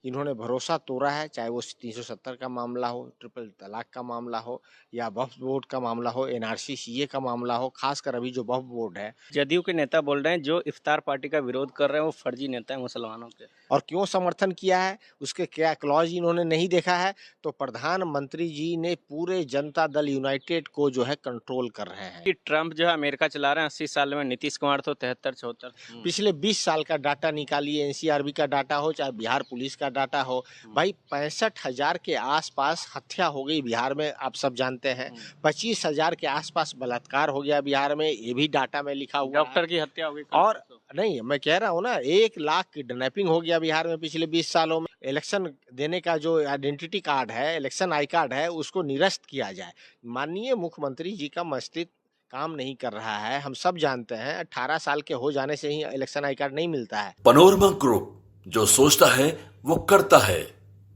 इन्होंने भरोसा तोड़ा है, चाहे वो 370 का मामला हो, ट्रिपल तलाक का मामला हो या वक्फ बोर्ड का मामला हो, एनआरसी सीए का मामला हो, खासकर अभी जो वक्फ बोर्ड है। जदयू के नेता बोल रहे हैं जो इफ्तार पार्टी का विरोध कर रहे हैं वो फर्जी नेता है मुसलमानों के। और क्यों समर्थन किया है, उसके क्या क्लॉज इन्होंने नहीं देखा है। तो प्रधानमंत्री जी ने पूरे जनता दल यूनाइटेड को जो है कंट्रोल कर रहे हैं। कि ट्रंप जो है अमेरिका चला रहे हैं 80 साल में, नीतीश कुमार तो 73-74। पिछले 20 साल का डाटा निकालिए, एनसीआरबी का डाटा हो चाहे बिहार पुलिस का डाटा हो, भाई 65,000 के आसपास हत्या हो गई बिहार में, आप सब जानते हैं। 25,000 के आसपास बलात्कार हो गया बिहार में, ये भी डाटा में लिखा हुआ डॉक्टर की हत्या हो गई कल और परसों। नहीं, मैं कह रहा हूँ ना, 1 लाख किडनैपिंग हो गया बिहार में पिछले 20 सालों में। इलेक्शन देने का जो आइडेंटिटी कार्ड है, इलेक्शन आई कार्ड है, उसको निरस्त किया जाए। माननीय मुख्यमंत्री जी का मस्तिष्क काम नहीं कर रहा है, हम सब जानते हैं। 18 साल के हो जाने से ही इलेक्शन आई कार्ड नहीं मिलता है। पनोरमा ग्रुप, जो सोचता है वो करता है।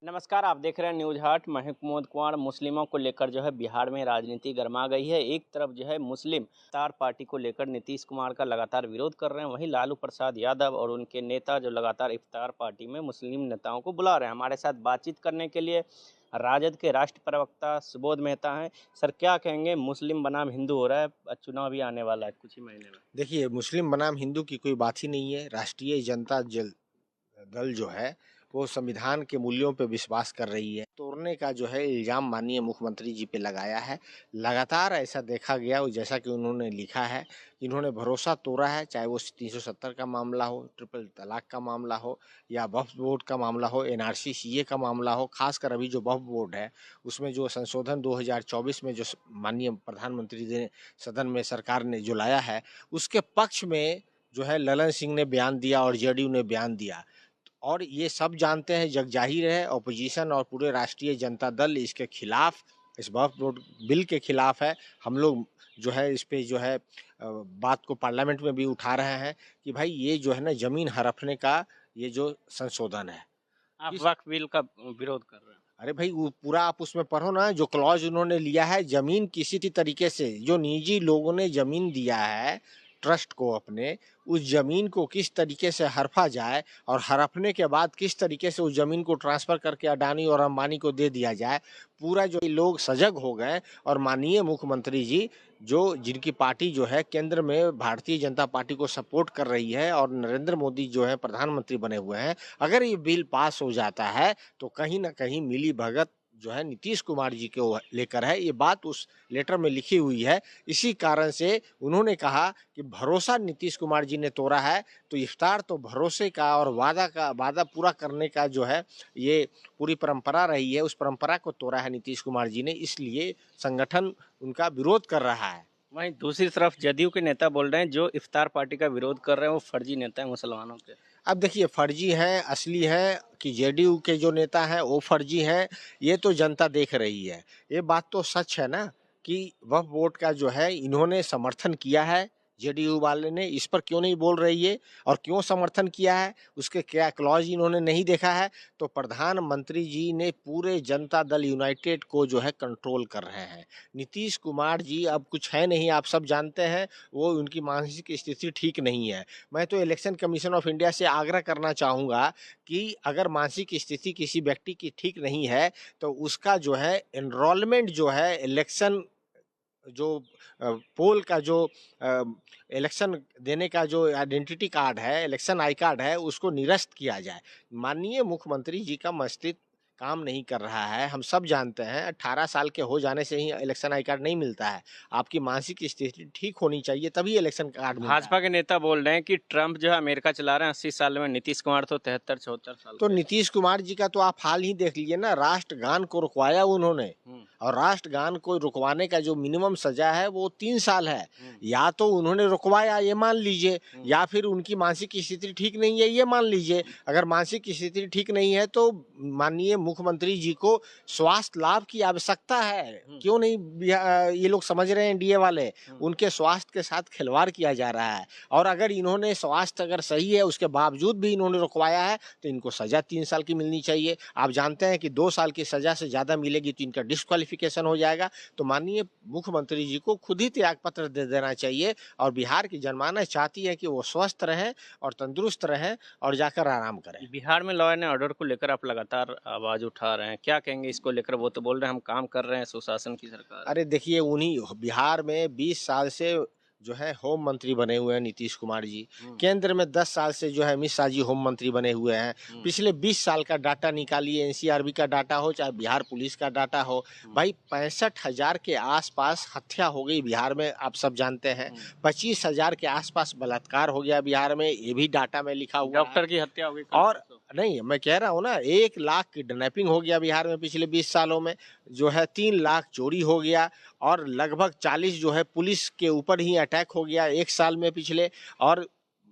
नमस्कार, आप देख रहे हैं न्यूज हाट। मैं हूं कुमोद कुमार। मुस्लिमों को लेकर जो है बिहार में राजनीति गर्मा गई है। एक तरफ जो है मुस्लिम इफ्तार पार्टी को लेकर नीतीश कुमार का लगातार विरोध कर रहे हैं, वहीं लालू प्रसाद यादव और उनके नेता जो लगातार इफ्तार पार्टी में मुस्लिम नेताओं को बुला रहे हैं। हमारे साथ बातचीत करने के लिए राजद के राष्ट्रीय प्रवक्ता सुबोध मेहता हैं। सर, क्या कहेंगे, मुस्लिम बनाम हिंदू हो रहा है, चुनाव भी आने वाला है कुछ ही महीने में। देखिए, मुस्लिम बनाम हिंदू की कोई बात ही नहीं है। राष्ट्रीय जनता दल जो है वो संविधान के मूल्यों पे विश्वास कर रही है। तोड़ने का जो है इल्जाम माननीय मुख्यमंत्री जी पे लगाया है। लगातार ऐसा देखा गया, और जैसा कि उन्होंने लिखा है, इन्होंने भरोसा तोड़ा है, चाहे वो 370 का मामला हो, ट्रिपल तलाक का मामला हो या वक्फ बोर्ड का मामला हो, एनआरसी सीए का मामला हो। खासकर अभी जो वक्फ बोर्ड है उसमें जो संशोधन 2024 में जो माननीय प्रधानमंत्री जी ने सदन में सरकार ने जो लाया है, उसके पक्ष में जो है ललन सिंह ने बयान दिया और जेडीयू ने बयान दिया। और ये सब जानते हैं, जग जाहिर है, ऑपोजिशन और पूरे राष्ट्रीय जनता दल इसके खिलाफ, इस वक्फ बोर्ड बिल के खिलाफ है। हम लोग जो है इस पे जो है बात को पार्लियामेंट में भी उठा रहे हैं कि भाई ये जो है ना जमीन हड़पने का ये जो संशोधन है। आप वक्फ बिल का विरोध कर रहे हैं? अरे भाई, वो पूरा आप उसमें पढ़ो ना, जो क्लॉज उन्होंने लिया है, जमीन किसी भी तरीके से जो निजी लोगों ने जमीन दिया है ट्रस्ट को अपने, उस जमीन को किस तरीके से हड़पा जाए और हड़पने के बाद किस तरीके से उस जमीन को ट्रांसफर करके अडानी और अंबानी को दे दिया जाए, पूरा जो लोग सजग हो गए। और माननीय मुख्यमंत्री जी जो जिनकी पार्टी जो है केंद्र में भारतीय जनता पार्टी को सपोर्ट कर रही है और नरेंद्र मोदी जो है प्रधानमंत्री बने हुए हैं, अगर ये बिल पास हो जाता है तो कहीं ना कहीं मिली भगत जो है नीतीश कुमार जी को लेकर है। ये बात उस लेटर में लिखी हुई है। इसी कारण से उन्होंने कहा कि भरोसा नीतीश कुमार जी ने तोड़ा है। तो इफ्तार तो भरोसे का और वादा पूरा करने का जो है ये पूरी परंपरा रही है, उस परंपरा को तोड़ा है नीतीश कुमार जी ने, इसलिए संगठन उनका विरोध कर रहा है। वहीं दूसरी तरफ जदयू के नेता बोल रहे हैं जो इफ्तार पार्टी का विरोध कर रहे हैं वो फर्जी नेता है मुसलमानों के। अब देखिए, फर्जी हैं असली है कि जेडीयू के जो नेता हैं वो फर्जी हैं, ये तो जनता देख रही है। ये बात तो सच है ना कि वक्फ बोर्ड का जो है इन्होंने समर्थन किया है, जेडीयू वाले ने। इस पर क्यों नहीं बोल रही है और क्यों समर्थन किया है, उसके क्या क्लॉज इन्होंने नहीं देखा है। तो प्रधानमंत्री जी ने पूरे जनता दल यूनाइटेड को जो है कंट्रोल कर रहे हैं। नीतीश कुमार जी अब कुछ है नहीं, आप सब जानते हैं, वो उनकी मानसिक स्थिति ठीक नहीं है। मैं तो इलेक्शन कमीशन ऑफ इंडिया से आग्रह करना चाहूँगा कि अगर मानसिक स्थिति किसी व्यक्ति की ठीक नहीं है तो उसका जो है एनरोलमेंट जो है इलेक्शन जो पोल का जो इलेक्शन देने का जो आइडेंटिटी कार्ड है, इलेक्शन आई कार्ड है, उसको निरस्त किया जाए। माननीय मुख्यमंत्री जी का मस्तिष्क काम नहीं कर रहा है, हम सब जानते हैं। 18 साल के हो जाने से ही इलेक्शन आई कार्ड नहीं मिलता है। आपकी मानसिक स्थिति ठीक होनी चाहिए तभी इलेक्शन कार्ड मिलता है। भाजपा के नेता बोल रहे हैं कि ट्रंप जो है अमेरिका चला रहे हैं 80 साल में, नीतीश कुमार तो 73-74 साल। तो नीतीश कुमार जी का तो आप हाल ही देख लीजिए ना, राष्ट्रगान को रुकवाया उन्होंने, और राष्ट्रगान को रुकवाने का जो मिनिमम सजा है वो 3 साल है। या तो उन्होंने रुकवाया ये मान लीजिए, या फिर उनकी मानसिक स्थिति ठीक नहीं है ये मान लीजिए। अगर मानसिक स्थिति ठीक नहीं है तो माननीय मुख्यमंत्री जी को स्वास्थ्य लाभ की आवश्यकता है। क्यों नहीं ये लोग समझ रहे हैं एनडीए वाले, उनके स्वास्थ्य के साथ खिलवाड़ किया जा रहा है। और अगर इन्होंने स्वास्थ्य अगर सही है उसके बावजूद भी इन्होंने रुकवाया है तो इनको सजा 3 साल की मिलनी चाहिए। आप जानते हैं कि 2 साल की सजा से ज़्यादा मिलेगी तो इनका डिस्क्वालिफिकेशन हो जाएगा। तो माननीय मुख्यमंत्री जी को खुद ही त्यागपत्र दे देना चाहिए और बिहार की जनमानस चाहती है कि वो स्वस्थ रहें और तंदुरुस्त रहें और जाकर आराम करें। बिहार में लॉ एंड ऑर्डर को लेकर आप लगातार आवाज उठा रहे हैं, क्या कहेंगे इसको लेकर? वो तो बोल रहे हैं हम काम कर रहे हैं, सुशासन की सरकार। अरे देखिए, उन्हीं बिहार में 20 साल से जो है होम मंत्री बने हुए हैं नीतीश कुमार जी। केंद्र में 10 साल से जो है अमित शाह जी होम मंत्री बने हुए हैं। पिछले 20 साल का डाटा निकालिए, एनसीआरबी का डाटा हो चाहे बिहार पुलिस का डाटा हो, भाई 65,000 के आसपास हत्या हो गई बिहार में, आप सब जानते हैं। 25,000 के आसपास बलात्कार हो गया बिहार में, ये भी डाटा में लिखा हुआ है। डॉक्टर की हत्या हो गई। और नहीं, मैं कह रहा हूँ ना, 1 लाख किडनैपिंग हो गया बिहार में पिछले 20 सालों में, जो है 3 लाख चोरी हो गया और लगभग 40 जो है पुलिस के ऊपर ही अटैक हो गया 1 साल में पिछले। और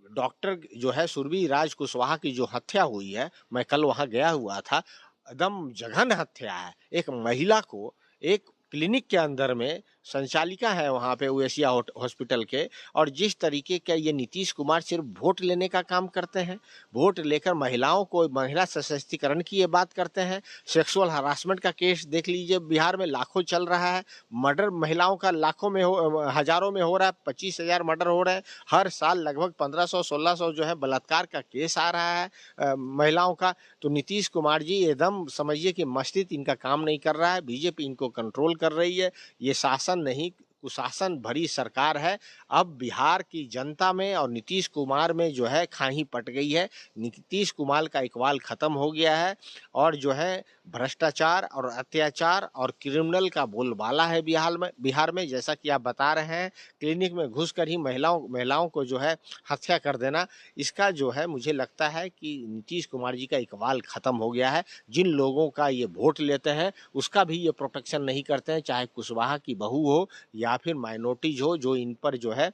डॉक्टर जो है सुरभि कुशवाहा की जो हत्या हुई है, मैं कल वहाँ गया हुआ था, एकदम जघन हत्या है। एक महिला को एक क्लिनिक के अंदर में संचालिका है वहाँ पे एशिया हॉस्पिटल के, और जिस तरीके का ये नीतीश कुमार सिर्फ वोट लेने का काम करते हैं, वोट लेकर महिलाओं को, महिला सशक्तिकरण की ये बात करते हैं। सेक्सुअल हरासमेंट का केस देख लीजिए, बिहार में लाखों चल रहा है। मर्डर महिलाओं का लाखों में हजारों में हो रहा है, 25,000 मर्डर हो रहे हैं हर साल। लगभग 1500-1600 जो है बलात्कार का केस आ रहा है महिलाओं का। तो नीतीश कुमार जी एकदम समझिए कि मस्तिष्क इनका काम नहीं कर रहा है, बीजेपी इनको कंट्रोल कर रही है। ये शासन नहीं, कुशासन भरी सरकार है। अब बिहार की जनता में और नीतीश कुमार में जो है खाही पट गई है। नीतीश कुमार का इकबाल खत्म हो गया है और जो है भ्रष्टाचार और अत्याचार और क्रिमिनल का बोलबाला है बिहार में। जैसा कि आप बता रहे हैं, क्लिनिक में घुसकर ही महिलाओं को जो है हत्या कर देना, इसका जो है मुझे लगता है कि नीतीश कुमार जी का इकबाल खत्म हो गया है। जिन लोगों का ये वोट लेते हैं उसका भी ये प्रोटेक्शन नहीं करते हैं, चाहे कुशवाहा की बहू हो या फिर माइनॉरिटीज हो, जो इन पर जो है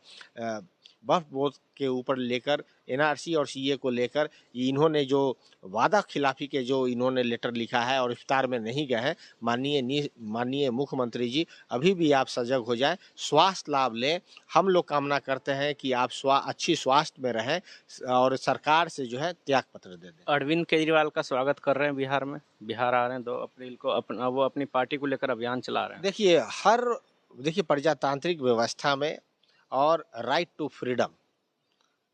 वक्फ बोर्ड के ऊपर लेकर एनआरसी और सीए को लेकर इन्होंने जो वादा खिलाफी के जो इन्होंने लेटर लिखा है और इफ्तार में नहीं गए हैं। माननीय मुख्यमंत्री जी, अभी भी आप सजग हो जाएं, स्वास्थ्य लाभ लें। हम लोग कामना करते हैं कि आप अच्छी स्वास्थ्य में रहें और सरकार से जो है त्याग पत्र दे दें। अरविंद केजरीवाल का स्वागत कर रहे हैं बिहार में, बिहार आ रहे हैं 2 अप्रैल को, वो अपनी पार्टी को लेकर अभियान चला रहे हैं। देखिए प्रजातांत्रिक व्यवस्था में और राइट टू फ्रीडम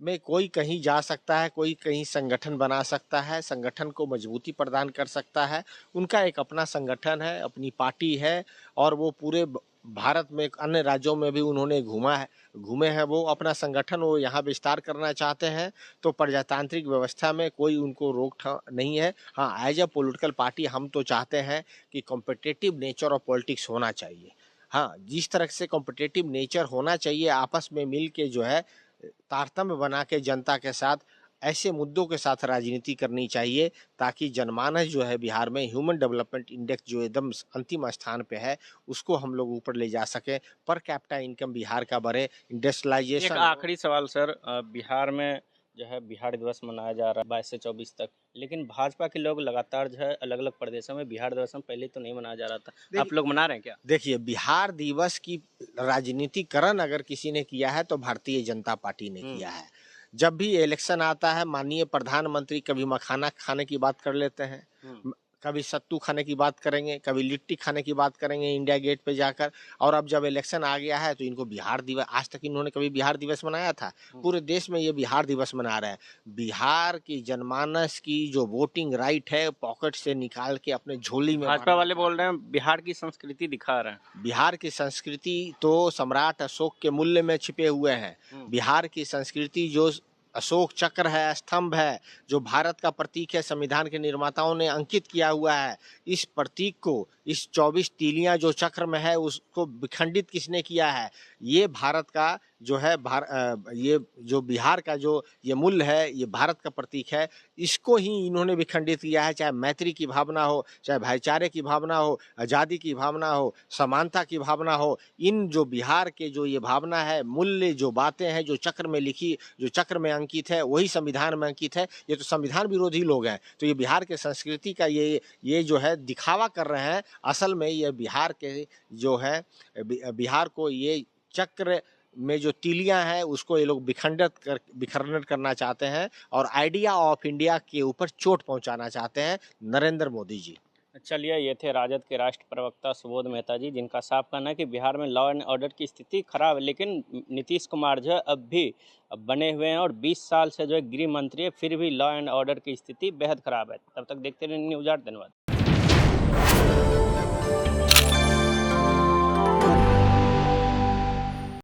में कोई कहीं जा सकता है, कोई कहीं संगठन बना सकता है, संगठन को मजबूती प्रदान कर सकता है। उनका एक अपना संगठन है, अपनी पार्टी है और वो पूरे भारत में अन्य राज्यों में भी उन्होंने घूमे हैं। वो अपना संगठन वो यहाँ विस्तार करना चाहते हैं। तो प्रजातांत्रिक व्यवस्था में कोई उनको रोक नहीं है। हाँ, एज ए पॉलिटिकल पार्टी हम तो चाहते हैं कि कॉम्पिटिटिव नेचर ऑफ पॉलिटिक्स होना चाहिए। हाँ, जिस तरह से कॉम्पिटिटिव नेचर होना चाहिए, आपस में मिल के जो है तारतम्य बना के जनता के साथ ऐसे मुद्दों के साथ राजनीति करनी चाहिए ताकि जनमानस जो है बिहार में ह्यूमन डेवलपमेंट इंडेक्स जो एकदम अंतिम स्थान पे है उसको हम लोग ऊपर ले जा सके, पर कैपिटा इनकम बिहार का बढ़े, इंडस्ट्रियलाइजेशन। एक आखिरी सवाल सर, बिहार में जो है बिहार दिवस मनाया जा रहा है 22 से 24 तक, लेकिन भाजपा के लोग लगातार जो है अलग अलग प्रदेशों में बिहार दिवस पहले तो नहीं मनाया जा रहा था, आप लोग मना रहे हैं क्या? देखिए, बिहार दिवस की राजनीतिकरण अगर किसी ने किया है तो भारतीय जनता पार्टी ने किया है। जब भी इलेक्शन आता है, माननीय प्रधानमंत्री कभी मखाना खाने की बात कर लेते हैं, कभी सत्तू खाने की बात करेंगे, कभी लिट्टी खाने की बात करेंगे इंडिया गेट पे जाकर। और अब जब इलेक्शन आ गया है तो इनको बिहार दिवस, आज तक इन्होंने कभी बिहार दिवस मनाया था? पूरे देश में ये बिहार दिवस मना रहे हैं। बिहार की जनमानस की जो वोटिंग राइट है पॉकेट से निकाल के अपने झोली में। भाजपा वाले बोल रहे हैं बिहार की संस्कृति दिखा रहे हैं। बिहार की संस्कृति तो सम्राट अशोक के मूल्य में छिपे हुए हैं। बिहार की संस्कृति जो अशोक चक्र है, स्तंभ है, जो भारत का प्रतीक है, संविधान के निर्माताओं ने अंकित किया हुआ है। इस प्रतीक को, इस 24 तीलियां जो चक्र में है, उसको विखंडित किसने किया है? ये भारत का जो है ये जो बिहार का जो ये मूल्य है, ये भारत का प्रतीक है, इसको ही इन्होंने भी खंडित किया है। चाहे मैत्री की भावना हो, चाहे भाईचारे की भावना हो, आज़ादी की भावना हो, समानता की भावना हो, इन जो बिहार के जो ये भावना है, मूल्य जो बातें हैं, जो चक्र में लिखी, जो चक्र में अंकित है, वही संविधान में अंकित है। ये तो संविधान विरोधी लोग हैं। तो ये बिहार के संस्कृति का ये जो है दिखावा कर रहे हैं। असल में ये बिहार के जो है बिहार को ये चक्र में जो तीलियां हैं उसको ये लोग बिखंडन करना चाहते हैं और आइडिया ऑफ इंडिया के ऊपर चोट पहुंचाना चाहते हैं नरेंद्र मोदी जी। चलिए, ये थे राजद के राष्ट्र प्रवक्ता सुबोध मेहता जी, जिनका साफ कहना है कि बिहार में लॉ एंड ऑर्डर की स्थिति खराब है, लेकिन नीतीश कुमार जो है अब भी बने हुए हैं और 20 साल से जो है गृह मंत्री है, फिर भी लॉ एंड ऑर्डर की स्थिति बेहद खराब है। तब तक देखते रहिए न्यूज़ 8। धन्यवाद।